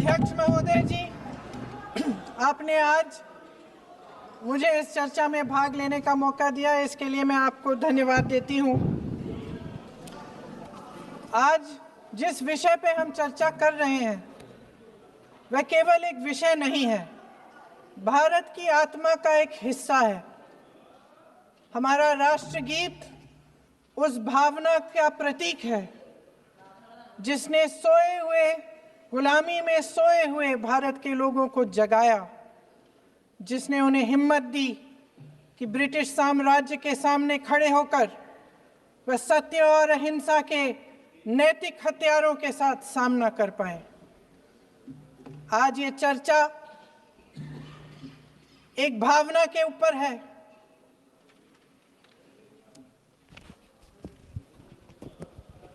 अध्यक्ष महोदय जी, आपने आज मुझे इस चर्चा में भाग लेने का मौका दिया, इसके लिए मैं आपको धन्यवाद देती हूं। आज जिस विषय पे हम चर्चा कर रहे हैं वह केवल एक विषय नहीं है, भारत की आत्मा का एक हिस्सा है। हमारा राष्ट्रगीत उस भावना का प्रतीक है जिसने सोए हुए, गुलामी में सोए हुए भारत के लोगों को जगाया, जिसने उन्हें हिम्मत दी कि ब्रिटिश साम्राज्य के सामने खड़े होकर वह सत्य और अहिंसा के नैतिक हथियारों के साथ सामना कर पाए। आज ये चर्चा एक भावना के ऊपर है।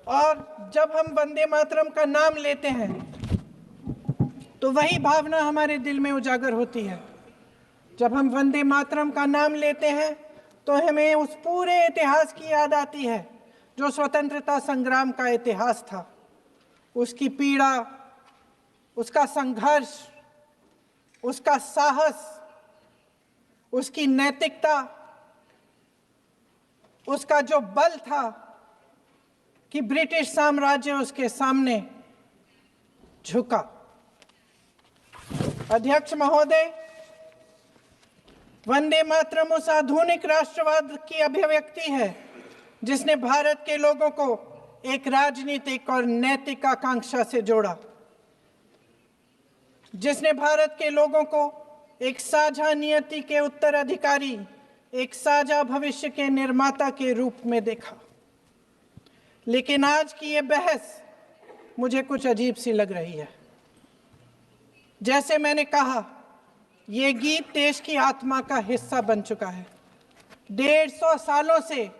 और जब हम वंदे मातरम का नाम लेते हैं तो वही भावना हमारे दिल में उजागर होती है। जब हम वंदे मातरम का नाम लेते हैं तो हमें उस पूरे इतिहास की याद आती है जो स्वतंत्रता संग्राम का इतिहास था, उसकी पीड़ा, उसका संघर्ष, उसका साहस, उसकी नैतिकता, उसका जो बल था कि ब्रिटिश साम्राज्य उसके सामने झुका। अध्यक्ष महोदय, वंदे मातरम उस आधुनिक राष्ट्रवाद की अभिव्यक्ति है जिसने भारत के लोगों को एक राजनीतिक और नैतिक आकांक्षा से जोड़ा, जिसने भारत के लोगों को एक साझा नियति के उत्तराधिकारी, एक साझा भविष्य के निर्माता के रूप में देखा। लेकिन आज की ये बहस मुझे कुछ अजीब सी लग रही है। जैसे मैंने कहा, ये गीत देश की आत्मा का हिस्सा बन चुका है। 150 सालों से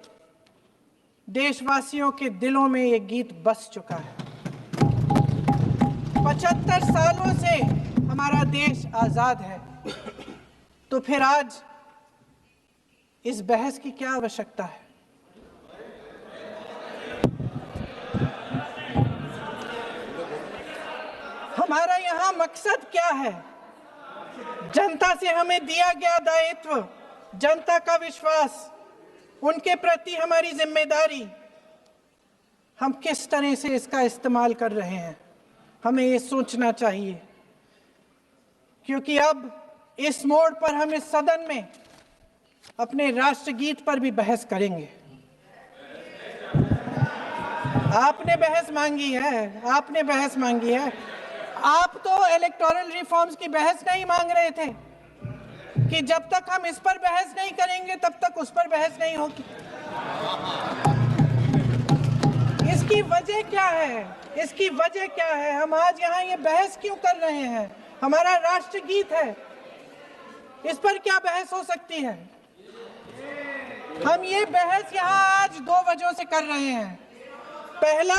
देशवासियों के दिलों में ये गीत बस चुका है। 75 सालों से हमारा देश आजाद है, तो फिर आज इस बहस की क्या आवश्यकता है? हमारा यहाँ मकसद क्या है? जनता से हमें दिया गया दायित्व, जनता का विश्वास, उनके प्रति हमारी जिम्मेदारी, हम किस तरह से इसका इस्तेमाल कर रहे हैं, हमें ये सोचना चाहिए। क्योंकि अब इस मोड़ पर हम इस सदन में अपने राष्ट्रगीत पर भी बहस करेंगे। आपने बहस मांगी है, आपने बहस मांगी है। आप तो इलेक्टोरल रिफॉर्म्स की बहस नहीं मांग रहे थे कि जब तक हम इस पर बहस नहीं करेंगे तब तक उस पर बहस नहीं होगी। इसकी वजह क्या है? इसकी वजह क्या है? हम आज यहाँ ये बहस क्यों कर रहे हैं? हमारा राष्ट्रगीत है, इस पर क्या बहस हो सकती है? हम ये बहस यहाँ आज 2 वजहों से कर रहे हैं। पहला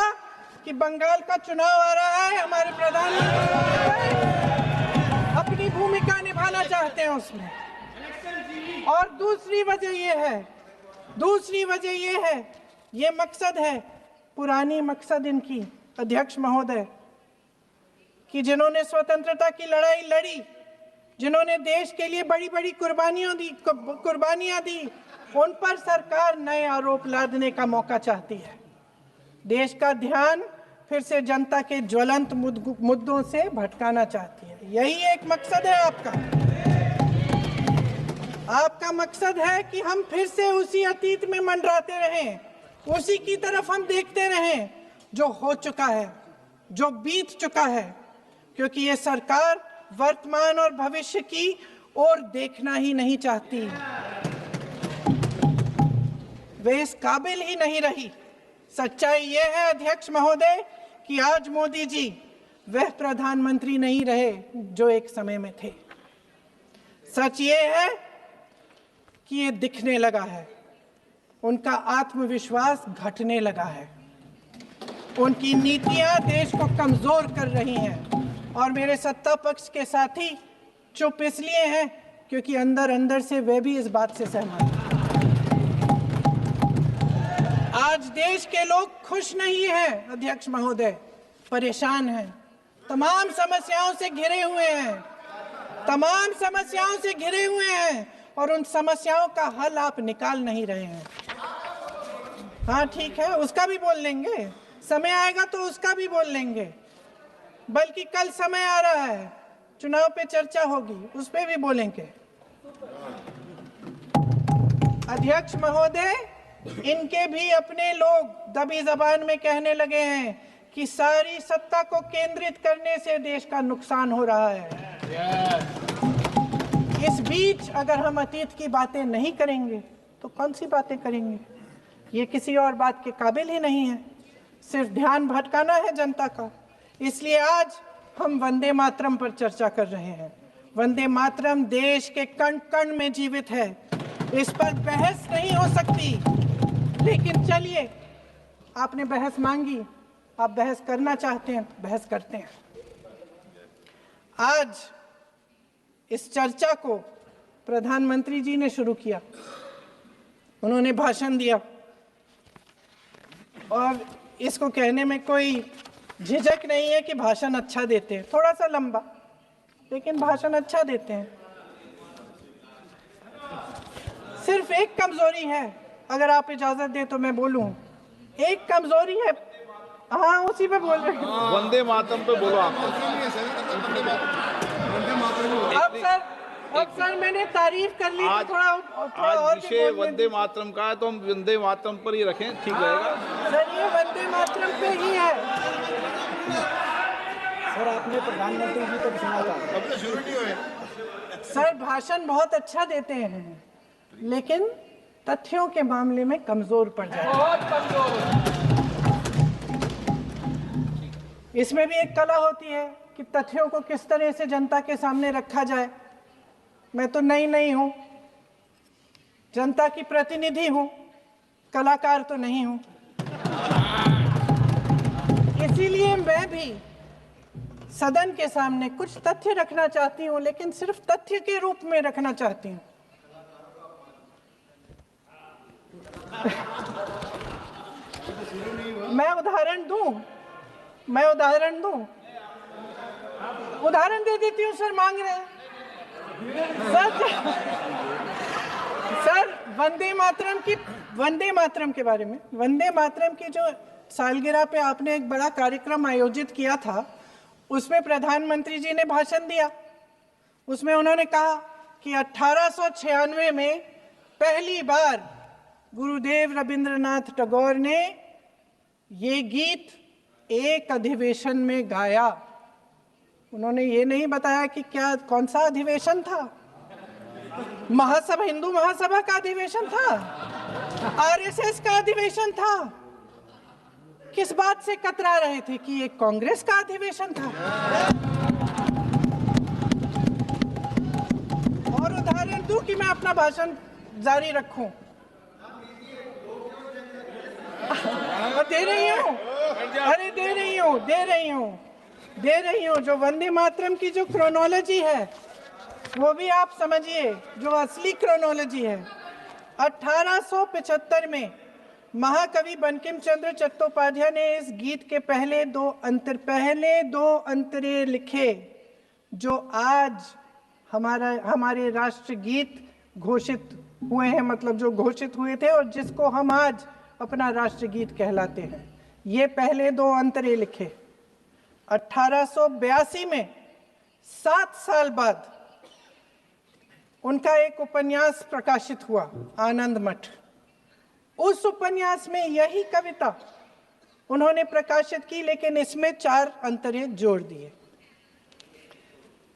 कि बंगाल का चुनाव आ रहा है, हमारे प्रधानमंत्री अपनी भूमिका निभाना चाहते हैं उसमें। और दूसरी वजह ये है, ये मकसद है, पुरानी मकसद इनकी, अध्यक्ष महोदय, कि जिन्होंने स्वतंत्रता की लड़ाई लड़ी, जिन्होंने देश के लिए बड़ी बड़ी कुर्बानियां दी, उन पर सरकार नए आरोप लादने का मौका चाहती है। देश का ध्यान फिर से जनता के ज्वलंत मुद्दों से भटकाना चाहती है। यही एक मकसद है आपका। आपका मकसद है कि हम फिर से उसी अतीत में मंडराते रहें, उसी की तरफ हम देखते रहें जो हो चुका है, जो बीत चुका है। क्योंकि ये सरकार वर्तमान और भविष्य की ओर देखना ही नहीं चाहती, वे इस काबिल ही नहीं रही। सच्चाई ये है अध्यक्ष महोदय कि आज मोदी जी वह प्रधानमंत्री नहीं रहे जो एक समय में थे। सच ये है कि ये दिखने लगा है, उनका आत्मविश्वास घटने लगा है, उनकी नीतियां देश को कमजोर कर रही हैं। और मेरे सत्ता पक्ष के साथी चुप इसलिए हैं क्योंकि अंदर अंदर से वे भी इस बात से सहमत हैं। आज देश के लोग खुश नहीं हैं अध्यक्ष महोदय, परेशान हैं। तमाम समस्याओं से घिरे हुए हैं, तमाम समस्याओं से घिरे हुए हैं, और उन समस्याओं का हल आप निकाल नहीं रहे हैं। हाँ ठीक है, उसका भी बोल लेंगे, समय आएगा तो उसका भी बोल लेंगे, बल्कि कल समय आ रहा है, चुनाव पे चर्चा होगी, उस पे भी बोलेंगे। अध्यक्ष महोदय, इनके भी अपने लोग दबी जबान में कहने लगे हैं कि सारी सत्ता को केंद्रित करने से देश का नुकसान हो रहा है। इस बीच अगर हम अतीत की बातें नहीं करेंगे तो कौन सी बातें करेंगे? ये किसी और बात के काबिल ही नहीं है, सिर्फ ध्यान भटकाना है जनता का। इसलिए आज हम वंदे मातरम पर चर्चा कर रहे हैं। वंदे मातरम देश के कण कण में जीवित है, इस पर बहस नहीं हो सकती। लेकिन चलिए, आपने बहस मांगी, आप बहस करना चाहते हैं, बहस करते हैं। आज इस चर्चा को प्रधानमंत्री जी ने शुरू किया, उन्होंने भाषण दिया, और इसको कहने में कोई झिझक नहीं है कि भाषण अच्छा देते हैं, थोड़ा सा लंबा, लेकिन भाषण अच्छा देते हैं। सिर्फ एक कमजोरी है, अगर आप इजाजत दें तो मैं बोलूं, एक कमजोरी है। हाँ, उसी पे बोल रहे हैं, वंदे मातरम पे बोलो आप। अब सर मैंने तारीफ कर ली, तो थोड़ा आज विषय वंदे मातरम का है, तो हम वंदे मातरम पर ही रखें, ठीक रहेगा सर। ये वंदे मातरम पे ही है। सर, आपने प्रधानमंत्री जी को सुना था, अब तो शुरू नहीं हुए। सर भाषण बहुत अच्छा देते हैं, लेकिन तथ्यों के मामले में कमजोर पड़ जाते हैं, बहुत कमजोर। इसमें भी एक कला होती है कि तथ्यों को किस तरह से जनता के सामने रखा जाए। मैं तो नहीं हूं, जनता की प्रतिनिधि हूं, कलाकार तो नहीं हूं। इसीलिए मैं भी सदन के सामने कुछ तथ्य रखना चाहती हूं, लेकिन सिर्फ तथ्य के रूप में रखना चाहती हूं। मैं उदाहरण दूं, उदाहरण दे देती हूँ। सर मांग रहे हैं सर वंदे मातरम के बारे में, वंदे मातरम की जो सालगिरह पे आपने एक बड़ा कार्यक्रम आयोजित किया था, उसमें प्रधानमंत्री जी ने भाषण दिया। उसमें उन्होंने कहा कि 1896 में पहली बार गुरुदेव रविंद्रनाथ टैगोर ने ये गीत एक अधिवेशन में गाया। उन्होंने ये नहीं बताया कि कौन सा अधिवेशन था, महासभा, हिंदू महासभा का अधिवेशन था, आरएसएस का अधिवेशन था, किस बात से कतरा रहे थे कि ये कांग्रेस का अधिवेशन था। और उदाहरण दूं कि मैं अपना भाषण जारी रखूं, दे रही हूं। जो वंदे मातरम की जो क्रोनोलॉजी है वो भी आप समझिए, जो असली क्रोनोलॉजी है। 1875 में महाकवि बंकिम चंद्र चट्टोपाध्याय ने इस गीत के पहले दो अंतरे लिखे, जो आज हमारे राष्ट्रगीत घोषित हुए हैं, मतलब जो घोषित हुए थे और जिसको हम आज अपना राष्ट्रगीत कहलाते हैं। ये पहले दो अंतरे लिखे। 1882 में 7 साल बाद उनका एक उपन्यास प्रकाशित हुआ, आनंद मठ। उस उपन्यास में यही कविता उन्होंने प्रकाशित की, लेकिन इसमें 4 अंतरे जोड़ दिए।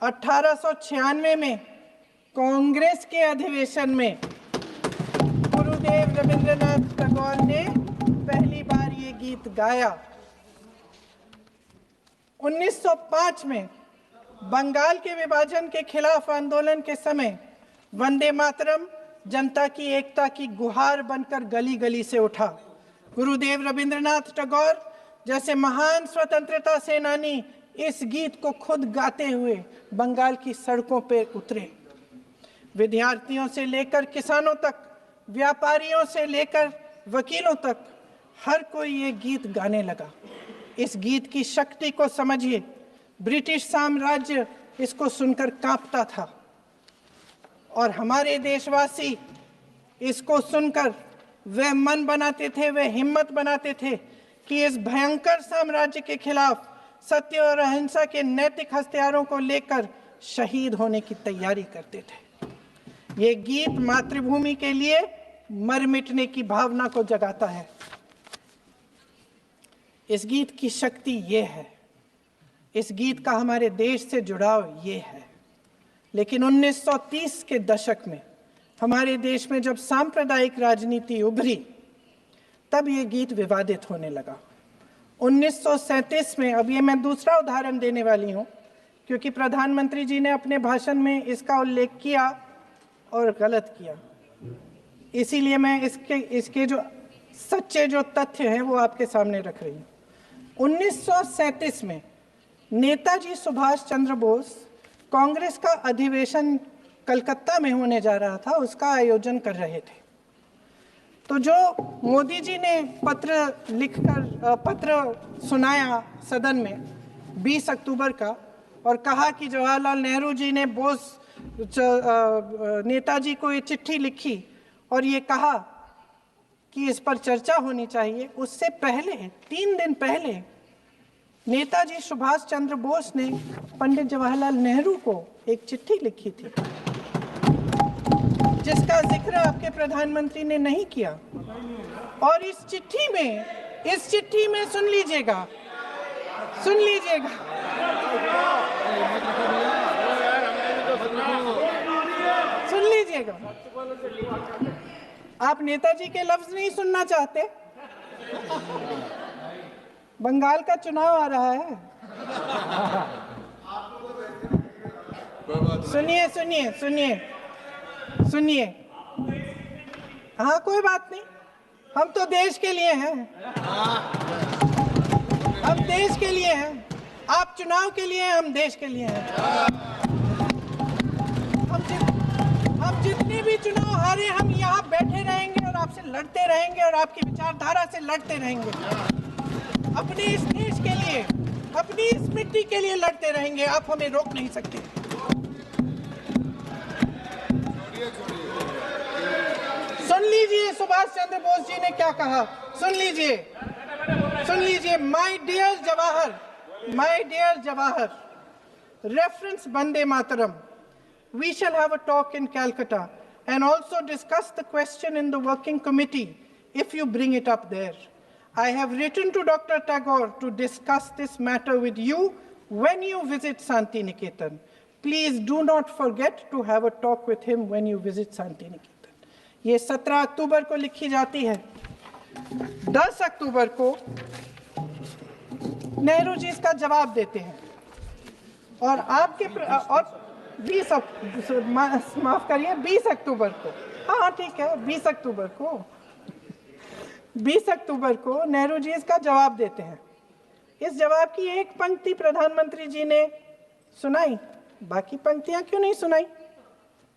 1896 में कांग्रेस के अधिवेशन में गुरुदेव रविंद्रनाथ टैगोर ने पहली बार ये गीत गाया। 1905 में बंगाल के विभाजन के खिलाफ आंदोलन के समय वंदे मातरम जनता की एकता की गुहार बनकर गली गली से उठा। गुरुदेव रविंद्रनाथ टैगोर जैसे महान स्वतंत्रता सेनानी इस गीत को खुद गाते हुए बंगाल की सड़कों पर उतरे। विद्यार्थियों से लेकर किसानों तक, व्यापारियों से लेकर वकीलों तक, हर कोई ये गीत गाने लगा। इस गीत की शक्ति को समझिए। ब्रिटिश साम्राज्य इसको सुनकर कांपता था और हमारे देशवासी इसको सुनकर वे मन बनाते थे, वे हिम्मत बनाते थे कि इस भयंकर साम्राज्य के खिलाफ सत्य और अहिंसा के नैतिक हथियारों को लेकर शहीद होने की तैयारी करते थे। ये गीत मातृभूमि के लिए मर मिटने की भावना को जगाता है। इस गीत की शक्ति ये है, इस गीत का हमारे देश से जुड़ाव ये है। लेकिन 1930 के दशक में हमारे देश में जब सांप्रदायिक राजनीति उभरी, तब ये गीत विवादित होने लगा। 1937 में, अब ये मैं दूसरा उदाहरण देने वाली हूँ क्योंकि प्रधानमंत्री जी ने अपने भाषण में इसका उल्लेख किया और गलत किया, इसीलिए मैं इसके जो सच्चे जो तथ्य हैं वो आपके सामने रख रही हूँ। 1937 में नेताजी सुभाष चंद्र बोस कांग्रेस का अधिवेशन कलकत्ता में होने जा रहा था, उसका आयोजन कर रहे थे। तो जो मोदी जी ने पत्र सुनाया सदन में 20 अक्टूबर का और कहा कि जवाहरलाल नेहरू जी ने नेताजी को ये चिट्ठी लिखी और ये कहा कि इस पर चर्चा होनी चाहिए, उससे पहले 3 दिन पहले नेताजी सुभाष चंद्र बोस ने पंडित जवाहरलाल नेहरू को एक चिट्ठी लिखी थी जिसका जिक्र आपके प्रधानमंत्री ने नहीं किया। और इस चिट्ठी में सुन लीजिएगा, आप नेताजी के लफ्ज नहीं सुनना चाहते? बंगाल का चुनाव आ रहा है। सुनिए। हाँ, कोई बात नहीं, हम तो देश के लिए हैं, हम देश के लिए हैं। आप चुनाव के लिए हैं, हम देश के लिए हैं। हम जितने भी चुनाव हारे, हम यहाँ बैठे रहेंगे और आपसे लड़ते रहेंगे और आपकी विचारधारा से लड़ते रहेंगे। अपने इस देश के लिए, अपनी इस मिट्टी के लिए लड़ते रहेंगे। आप हमें रोक नहीं सकते। सुन लीजिए सुभाष चंद्र बोस जी ने क्या कहा, सुन लीजिए। My dear Jawahar, reference Vande Mataram. We shall have a talk in Calcutta and also discuss the question in the working committee if you bring it up there. I have written to Dr. Tagore to discuss this matter with you when you visit Santi Niketan. Please do not forget to have a talk with him when you visit Santi Niketan. ये 17 अक्टूबर को लिखी जाती है। 10 अक्टूबर को नेहरू जी इसका जवाब देते हैं और और 20 अक्टूबर को, हाँ ठीक है, 20 अक्टूबर को नेहरू जी इसका जवाब देते हैं। इस जवाब की एक पंक्ति प्रधानमंत्री जी ने सुनाई, बाकी पंक्तियां क्यों नहीं सुनाई?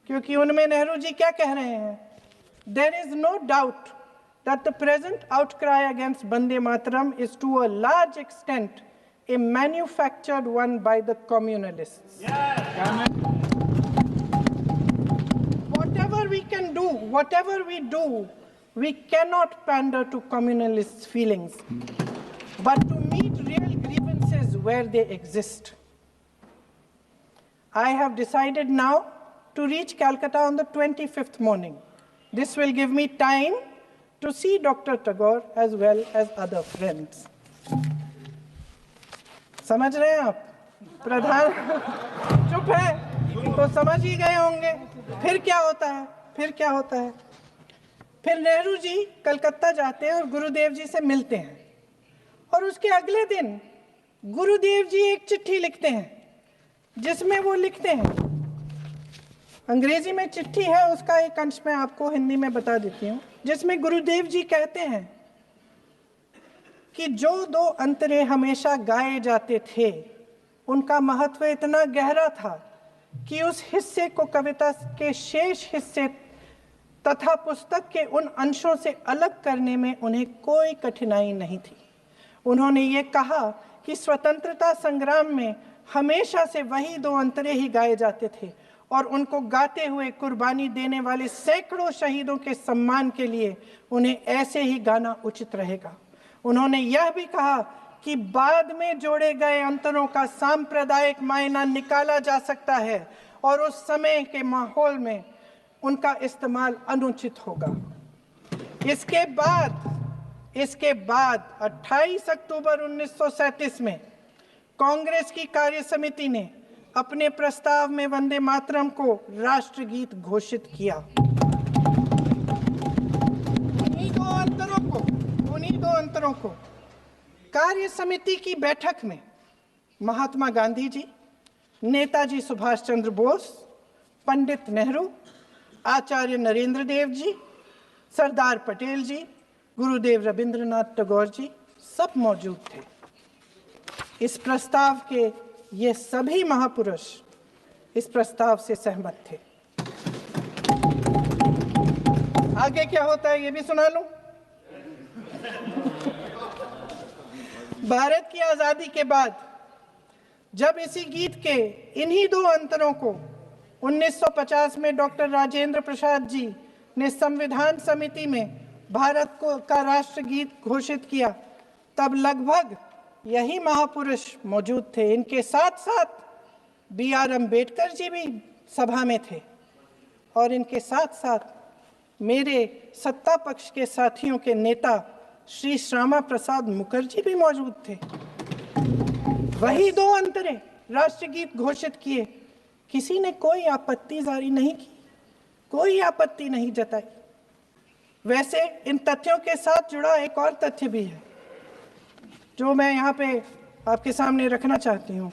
क्योंकि उनमें नेहरू जी क्या कह रहे हैं? There is no doubt that the present outcry against Vande Mataram is to a large extent a manufactured one by the communalists. Whatever we do, we cannot pander to communalists' feelings, but to meet real grievances where they exist. I have decided now to reach Calcutta on the 25th morning. This will give me time to see Dr. Tagore as well as other friends. समझ रहे हैं आप? प्रधान चुप है तो समझ ही गए होंगे। फिर क्या होता है? फिर नेहरू जी कलकत्ता जाते हैं और गुरुदेव जी से मिलते हैं और उसके अगले दिन गुरुदेव जी एक चिट्ठी लिखते हैं जिसमें वो लिखते हैं, अंग्रेजी में चिट्ठी है, उसका एक अंश मैं आपको हिंदी में बता देती हूँ, जिसमें गुरुदेव जी कहते हैं कि जो 2 अंतरे हमेशा गाए जाते थे उनका महत्व इतना गहरा था कि उस हिस्से को कविता के शेष हिस्से तथा पुस्तक के उन अंशों से अलग करने में उन्हें कोई कठिनाई नहीं थी। उन्होंने ये कहा कि स्वतंत्रता संग्राम में हमेशा से वही 2 अंतरे ही गाए जाते थे और उनको गाते हुए कुर्बानी देने वाले सैकड़ों शहीदों के सम्मान के लिए उन्हें ऐसे ही गाना उचित रहेगा। उन्होंने यह भी कहा कि बाद में जोड़े गए अंतरों का सांप्रदायिक मायना निकाला जा सकता है और उस समय के माहौल में उनका इस्तेमाल अनुचित होगा। इसके बाद 28 अक्टूबर 1937 में कांग्रेस की कार्य समिति ने अपने प्रस्ताव में वंदे मातरम को राष्ट्रगीत घोषित किया। उन्हीं दो अंतरों को कार्य समिति की बैठक में महात्मा गांधी जी, नेताजी सुभाष चंद्र बोस, पंडित नेहरू, आचार्य नरेंद्र देव जी, सरदार पटेल जी, गुरुदेव रविंद्रनाथ टैगोर जी सब मौजूद थे। इस प्रस्ताव के ये सभी महापुरुष इस प्रस्ताव से सहमत थे। आगे क्या होता है ये भी सुना लूं। भारत की आजादी के बाद जब इसी गीत के इन्हीं 2 अंतरों को 1950 में डॉक्टर राजेंद्र प्रसाद जी ने संविधान समिति में भारत का राष्ट्रगीत घोषित किया, तब लगभग यही महापुरुष मौजूद थे। इनके साथ साथ BR अम्बेडकर जी भी सभा में थे और इनके साथ साथ मेरे सत्ता पक्ष के साथियों के नेता श्री श्यामा प्रसाद मुखर्जी भी मौजूद थे। वही 2 अंतरे राष्ट्रगीत घोषित किए। किसी ने कोई आपत्ति जारी नहीं की, कोई आपत्ति नहीं जताई। वैसे इन तथ्यों के साथ जुड़ा एक और तथ्य भी है जो मैं यहाँ पे आपके सामने रखना चाहती हूँ।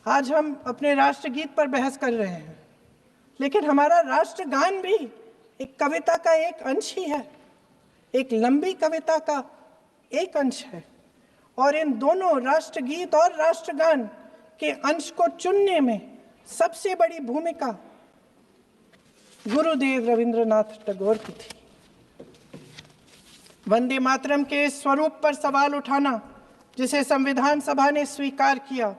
आज हम अपने राष्ट्रगीत पर बहस कर रहे हैं, लेकिन हमारा राष्ट्रगान भी एक कविता का एक अंश ही है, एक लंबी कविता का एक अंश है। और इन दोनों राष्ट्रगीत और राष्ट्रगान के अंश को चुनने में सबसे बड़ी भूमिका गुरुदेव रविंद्रनाथ टैगोर की थी। वंदे मातरम के इस स्वरूप पर सवाल उठाना, जिसे संविधान सभा ने स्वीकार किया,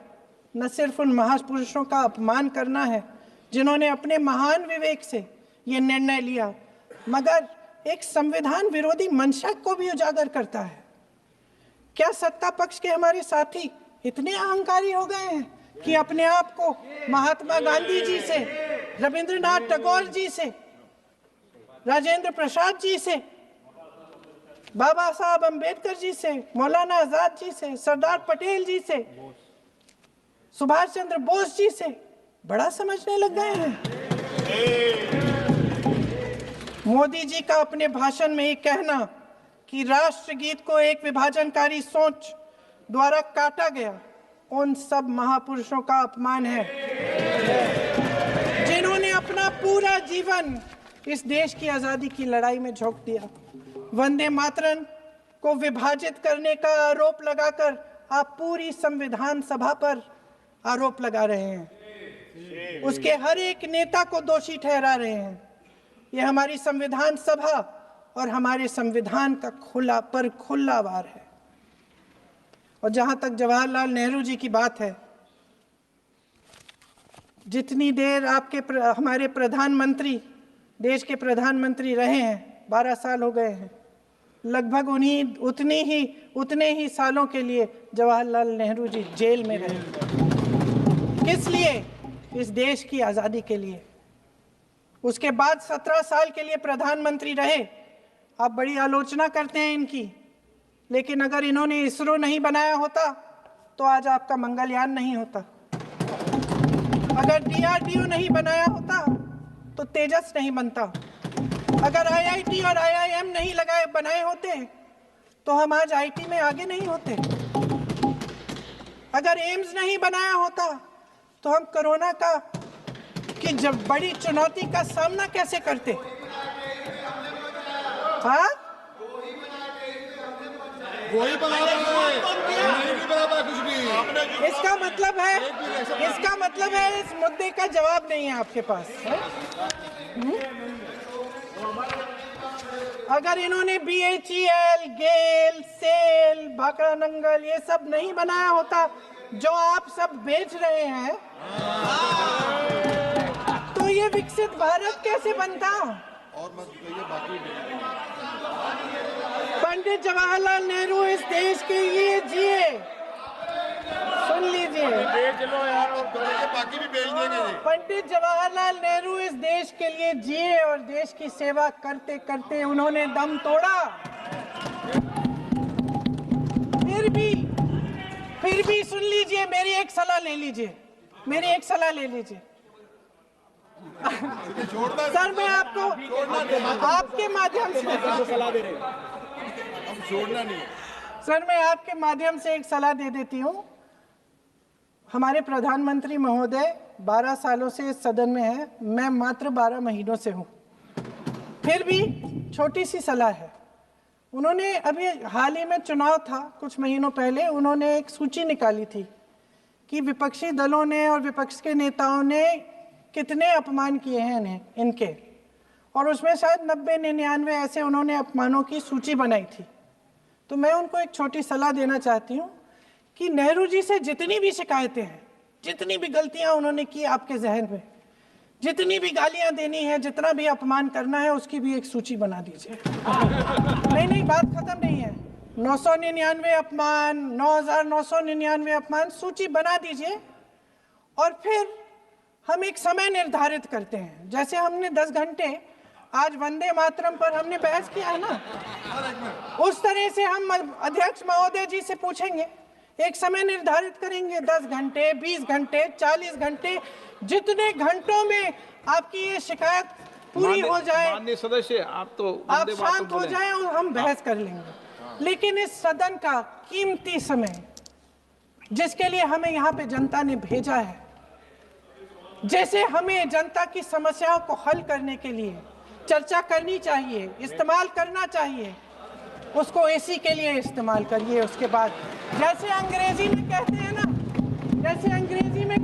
न सिर्फ उन महापुरुषों का अपमान करना है जिन्होंने अपने महान विवेक से ये निर्णय लिया, मगर एक संविधान विरोधी मंशा को भी उजागर करता है। क्या सत्ता पक्ष के हमारे साथी इतने अहंकारी हो गए हैं कि अपने आप को महात्मा गांधी जी से, रविंद्रनाथ टैगोर जी से, राजेंद्र प्रसाद जी से, बाबा साहब अम्बेडकर जी से, मौलाना आजाद जी से, सरदार पटेल जी से, सुभाष चंद्र बोस जी से बड़ा समझने लग गए हैं? मोदी जी का अपने भाषण में ये कहना कि राष्ट्रगीत को एक विभाजनकारी सोच द्वारा काटा गया, उन सब महापुरुषों का अपमान है जिन्होंने अपना पूरा जीवन इस देश की आजादी की लड़ाई में झोंक दिया। वंदे मातरम को विभाजित करने का आरोप लगाकर आप पूरी संविधान सभा पर आरोप लगा रहे हैं, उसके हर एक नेता को दोषी ठहरा रहे हैं। यह हमारी संविधान सभा और हमारे संविधान का खुला वार है। और जहां तक जवाहरलाल नेहरू जी की बात है, जितनी देर हमारे प्रधानमंत्री देश के प्रधानमंत्री रहे हैं, 12 साल हो गए हैं, लगभग उतने ही सालों के लिए जवाहरलाल नेहरू जी जेल में रहे। किस लिए? इस देश की आज़ादी के लिए। उसके बाद 17 साल के लिए प्रधानमंत्री रहे। आप बड़ी आलोचना करते हैं इनकी, लेकिन अगर इन्होंने इसरो नहीं बनाया होता तो आज आपका मंगलयान नहीं होता। अगर DRDO नहीं बनाया होता तो तेजस नहीं बनता। अगर IIT और IIM नहीं बनाए होते तो हम आज IT में आगे नहीं होते। अगर एम्स नहीं बनाया होता तो हम कोरोना की जब बड़ी चुनौती का सामना कैसे करते? हाँ, वही बना कुछ भी। इसका मतलब है इस मुद्दे का जवाब नहीं है आपके पास है? अगर इन्होंने BHEL, गेल, सेल, भाखड़ा नंगल ये सब नहीं बनाया होता जो आप सब बेच रहे हैं, तो ये विकसित भारत कैसे बनता? और मत कहिए बाकी पंडित जवाहरलाल नेहरू इस देश के लिए जिए, सुन लीजिए, बेच लो यार, और बाकी भी बेच देंगे जी। पंडित जवाहरलाल नेहरू इस देश के लिए जिए और देश की सेवा करते करते उन्होंने दम तोड़ा। फिर भी सुन लीजिए, मेरी एक सलाह ले लीजिए, मेरी एक सलाह ले लीजिए। सर मैं आपको आपके माध्यम से सलाह दे रहे हैं, हम छोड़ना नहीं। सर मैं आपके माध्यम से एक सलाह दे देती हूँ। हमारे प्रधानमंत्री महोदय 12 सालों से इस सदन में हैं, मैं मात्र 12 महीनों से हूँ। फिर भी छोटी सी सलाह है। उन्होंने अभी हाल ही में चुनाव था, कुछ महीनों पहले उन्होंने एक सूची निकाली थी कि विपक्षी दलों ने और विपक्ष के नेताओं ने कितने अपमान किए हैं इनके, और उसमें शायद 90-99 ऐसे उन्होंने अपमानों की सूची बनाई थी। तो मैं उनको एक छोटी सलाह देना चाहती हूँ कि नेहरू जी से जितनी भी शिकायतें हैं, जितनी भी गलतियां उन्होंने की आपके जहन में, जितनी भी गालियां देनी है, जितना भी अपमान करना है, उसकी भी एक सूची बना दीजिए। नहीं, बात खत्म नहीं है। 999 अपमान, 9,999 अपमान, सूची बना दीजिए और फिर हम एक समय निर्धारित करते हैं। जैसे हमने 10 घंटे आज वंदे मातरम पर हमने बहस किया है ना, उस तरह से हम अध्यक्ष महोदय जी से पूछेंगे, एक समय निर्धारित करेंगे, 10 घंटे, 20 घंटे, 40 घंटे, जितने घंटों में आपकी ये शिकायत पूरी हो जाए, माननीय सदस्य आप तो आप वंदे मातरम शांत हो बोले। जाएं और हम बहस कर लेंगे। लेकिन इस सदन का कीमती समय, जिसके लिए हमें यहाँ पे जनता ने भेजा है, जैसे हमें जनता की समस्याओं को हल करने के लिए चर्चा करनी चाहिए, इस्तेमाल करना चाहिए, उसको एसी के लिए इस्तेमाल करिए। उसके बाद जैसे अंग्रेजी में कहते हैं ना, जैसे अंग्रेजी में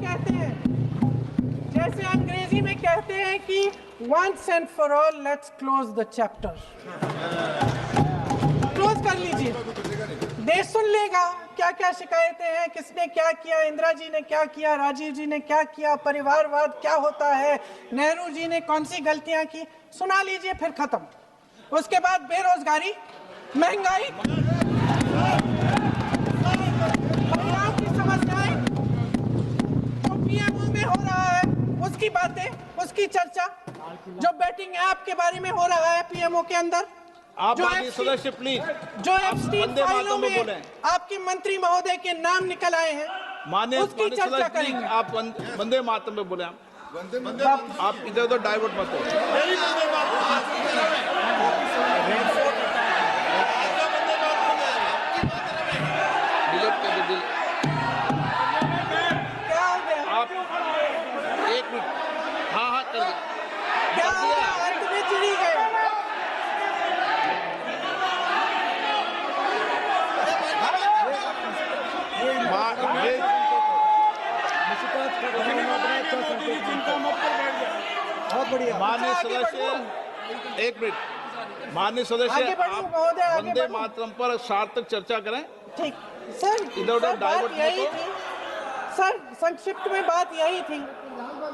कहते हैं कि once and for all let's close the chapter, close कर लीजिए। देश सुन लेगा क्या क्या शिकायतें हैं, किसने क्या किया, इंदिरा जी ने क्या किया, राजीव जी ने क्या किया, परिवारवाद क्या होता है, नेहरू जी ने कौन सी गलतियां की, सुना लीजिए, फिर खत्म। उसके बाद बेरोजगारी, महंगाई, महिलाओं की समस्याएं, जो पीएमओ में हो रहा है उसकी बातें, उसकी चर्चा, जो बैटिंग ऐप के बारे में हो रहा है पीएमओ के अंदर, आप माननीय सदस्य प्लीज, जो एफस्टीन वंदे फाइलों मातरम में में बोले। आपके मंत्री महोदय के नाम निकल आए हैं, माननीय उसकी चर्चा सदस्य प्लीज, करेंगे। आप वंदे मातरम में बोले। आप इधर उधर डाइवर्ट मत हो। डिलीट कर दो, क्या हो गया, आप 1 मिनट, हाँ कर दो। क्या हो गया, अंत में चिड़ी गए। बहुत बढ़िया। माननीय आगे सदस्य 1 मिनट, माननीय सदस्य आगे बढ़ो, आप महोदय, आगे वंदे बढ़ो। मातरम पर सार्थक चर्चा करें। ठीक सर, इधर उधर सर, बात डाइवर्ट मत यही हो। थी सर, संक्षिप्त में बात यही थी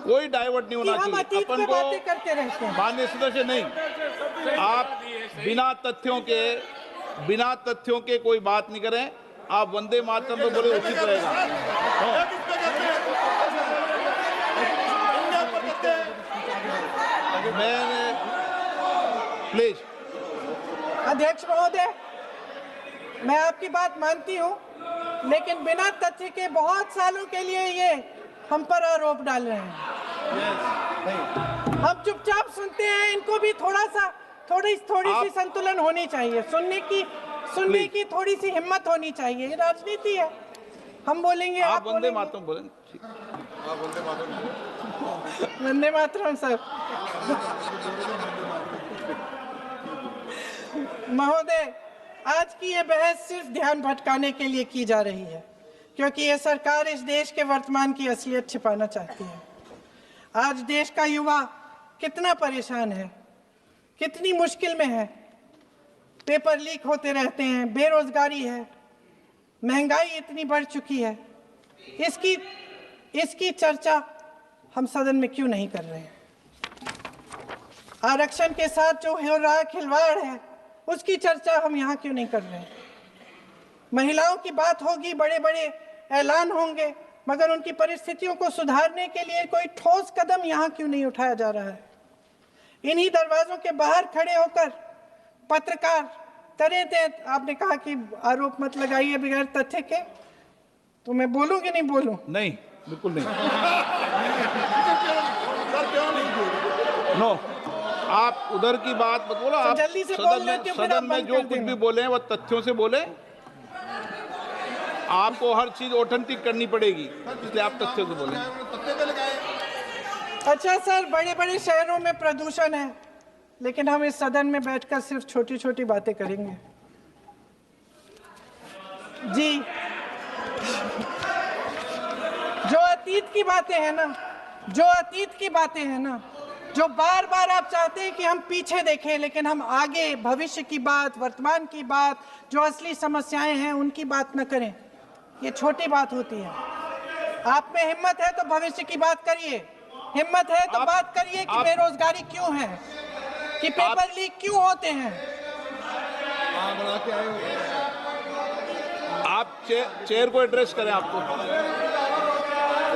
कोई डाइवर्ट नहीं कि होना हम चाहिए अतीत अपन में को। बातें करते रहते हैं। माननीय सदस्य नहीं, आप बिना तथ्यों के कोई बात नहीं करें। आप वंदे मातरम पे बोले उचित रहेगा। मैं प्लीज, अध्यक्ष महोदय, मैं आपकी बात मानती हूँ, लेकिन बिना तथ्य के बहुत सालों के लिए ये हम पर आरोप डाल रहे हैं। हम चुपचाप सुनते हैं, इनको भी थोड़ी सी संतुलन होनी चाहिए, सुनने की थोड़ी सी हिम्मत होनी चाहिए। ये राजनीति है, हम बोलेंगे, आप वंदे बोलेंगे। मातरम बोलें। ठीक। वंदे मातरम सर। महोदय, आज की ये बहस सिर्फ ध्यान भटकाने के लिए की जा रही है, क्योंकि ये सरकार इस देश के वर्तमान की असलियत छिपाना चाहती है। आज देश का युवा कितना परेशान है, कितनी मुश्किल में है, पेपर लीक होते रहते हैं, बेरोजगारी है, महंगाई इतनी बढ़ चुकी है, इसकी चर्चा हम सदन में क्यों नहीं कर रहे हैं? आरक्षण के साथ जो हो रहा खिलवाड़ है उसकी चर्चा हम यहाँ क्यों नहीं कर रहे हैं? महिलाओं की बात होगी, बड़े बड़े ऐलान होंगे, मगर उनकी परिस्थितियों को सुधारने के लिए कोई ठोस कदम यहाँ क्यों नहीं उठाया जा रहा है? इन्हीं दरवाजों के बाहर खड़े होकर पत्रकार तरह तरह, आपने कहा कि आरोप मत लगाइए बगैर तथ्य के, तो मैं बोलूं कि नहीं बोलूं? नहीं, बिल्कुल नहीं। नो, आप उधर की बात मत बोलो। आप जल्दी से बोल लेते हो, फिर आप सदन में बंद जो कर कुछ देना। भी बोले वो तथ्यों से बोले। आपको हर चीज ऑथेंटिक करनी पड़ेगी, इसलिए आप तथ्यों से बोले। तत्ते पे लगाए। अच्छा सर, बड़े बड़े शहरों में प्रदूषण है, लेकिन हम इस सदन में बैठकर सिर्फ छोटी छोटी बातें करेंगे। जी, जो अतीत की बातें हैं ना, जो बार बार आप चाहते हैं कि हम पीछे देखें, लेकिन हम आगे भविष्य की बात, वर्तमान की बात, जो असली समस्याएं हैं उनकी बात न करें, ये छोटी बात होती है। आप में हिम्मत है तो भविष्य की बात करिए, हिम्मत है तो बात करिए कि बेरोजगारी क्यों है, कि पेपर लीक क्यों होते हैं। आप चेयर को एड्रेस करें। आपको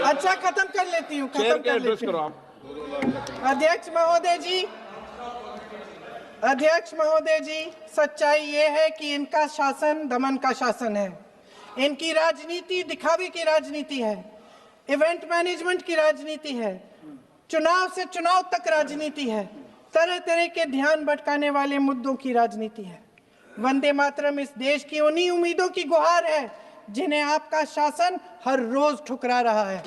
अच्छा, खत्म कर लेती हूँ, चेयर के एड्रेस करो आप। अध्यक्ष महोदय जी, सच्चाई ये है कि इनका शासन दमन का शासन है। इनकी राजनीति दिखावे की राजनीति है, इवेंट मैनेजमेंट की राजनीति है, चुनाव से चुनाव तक राजनीति है, तरह तरह के ध्यान भटकाने वाले मुद्दों की राजनीति है। वंदे मातरम इस देश की उन्हीं उम्मीदों की गुहार है जिन्हें आपका शासन हर रोज ठुकरा रहा है।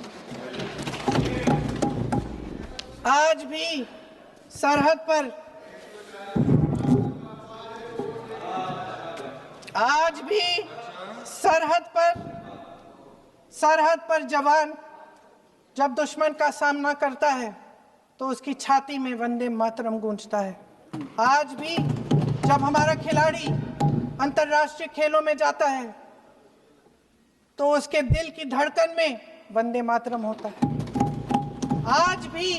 आज भी सरहद पर जवान जब दुश्मन का सामना करता है तो उसकी छाती में वंदे मातरम गूंजता है। आज भी जब हमारा खिलाड़ी अंतर्राष्ट्रीय खेलों में जाता है तो उसके दिल की धड़कन में वंदे मातरम होता है। आज भी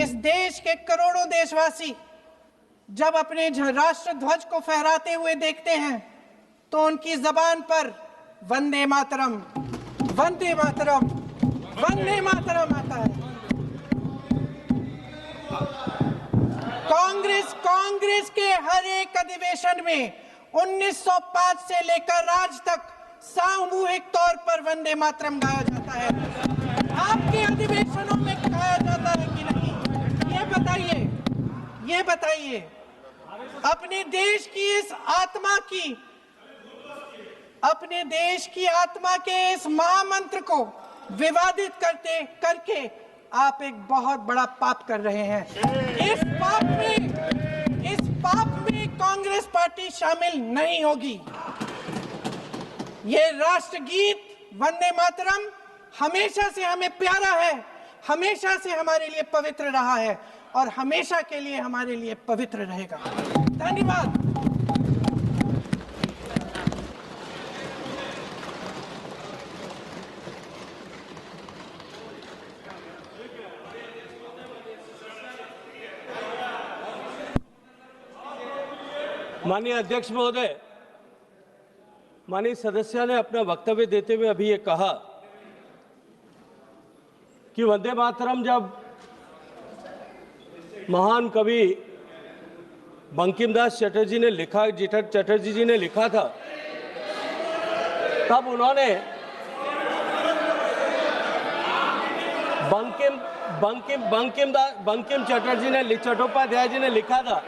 इस देश के करोड़ों देशवासी जब अपने राष्ट्र ध्वज को फहराते हुए देखते हैं तो उनकी जबान पर वंदे मातरम, वंदे मातरम, वंदे मातरम आता है। कांग्रेस के हर एक अधिवेशन में 1905 से लेकर आज तक सामूहिक तौर पर वंदे मातरम गाया जाता है। आपके अधिवेशनों में गाया जाता है कि नहीं, ये बताइए। अपने देश की आत्मा के इस महामंत्र को विवादित करके आप एक बहुत बड़ा पाप कर रहे हैं। इस पाप में कांग्रेस पार्टी शामिल नहीं होगी। ये राष्ट्रगीत वंदे मातरम हमेशा से हमें प्यारा है, हमेशा से हमारे लिए पवित्र रहा है और हमेशा के लिए हमारे लिए पवित्र रहेगा। धन्यवाद। माननीय अध्यक्ष महोदय, माननीय सदस्य ने अपना वक्तव्य देते हुए अभी ये कहा कि वंदे मातरम जब महान कवि बंकिम दास चटर्जी जी ने लिखा था, तब उन्होंने बंकिम चट्टोपाध्याय जी ने लिखा था।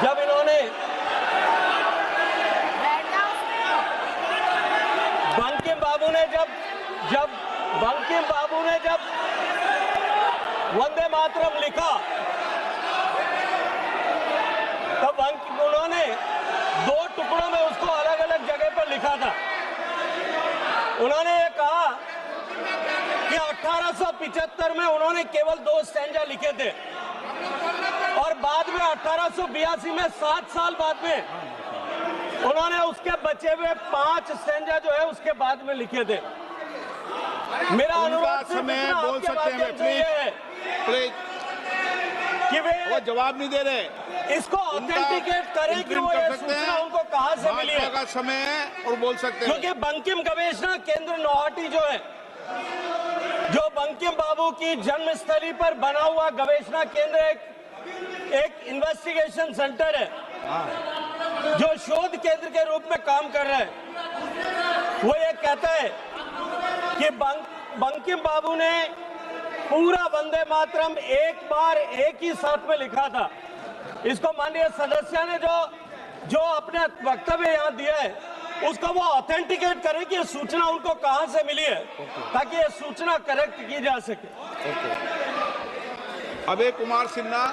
जब इन्होंने बंकिम बाबू ने जब वंदे मातरम लिखा, तब उन्होंने 2 टुकड़ों में उसको अलग अलग जगह पर लिखा था। उन्होंने ये कहा कि 1875 में उन्होंने केवल 2 स्टैंजा लिखे थे और बाद में 1882 में 7 साल बाद में उन्होंने उसके बचे हुए 5 स्टैंजा जो है उसके बाद में लिखे थे। मेरा उनका अनुरोध सिर्फ समय इतना बोल आपके सकते हैं माध्यम से ये है प्लीज। कि वो वे जवाब नहीं दे रहे। इसको ऑथेंटिकेट करें कि इंटरिम वो कर ये सकते सूचना हैं। उनको कहां से मिली भाजपा है, का समय है और बोल सकते हैं। क्योंकि बंकिम गवेषणा केंद्र नौहाटी जो है, जो बंकिम बाबू की जन्मस्थली पर बना हुआ गवेषणा केंद्र एक इन्वेस्टिगेशन सेंटर है जो शोध केंद्र के रूप में काम कर रहा है। वो ये कहता है कि बंकिम बाबू ने पूरा वंदे मातरम एक बार एक ही साथ में लिखा था। इसको माननीय सदस्य ने जो अपने वक्तव्य यहाँ दिया है उसको वो ऑथेंटिकेट करें कि ये सूचना उनको कहां से मिली है, ताकि ये सूचना करेक्ट की जा सके। अभय कुमार सिन्हा।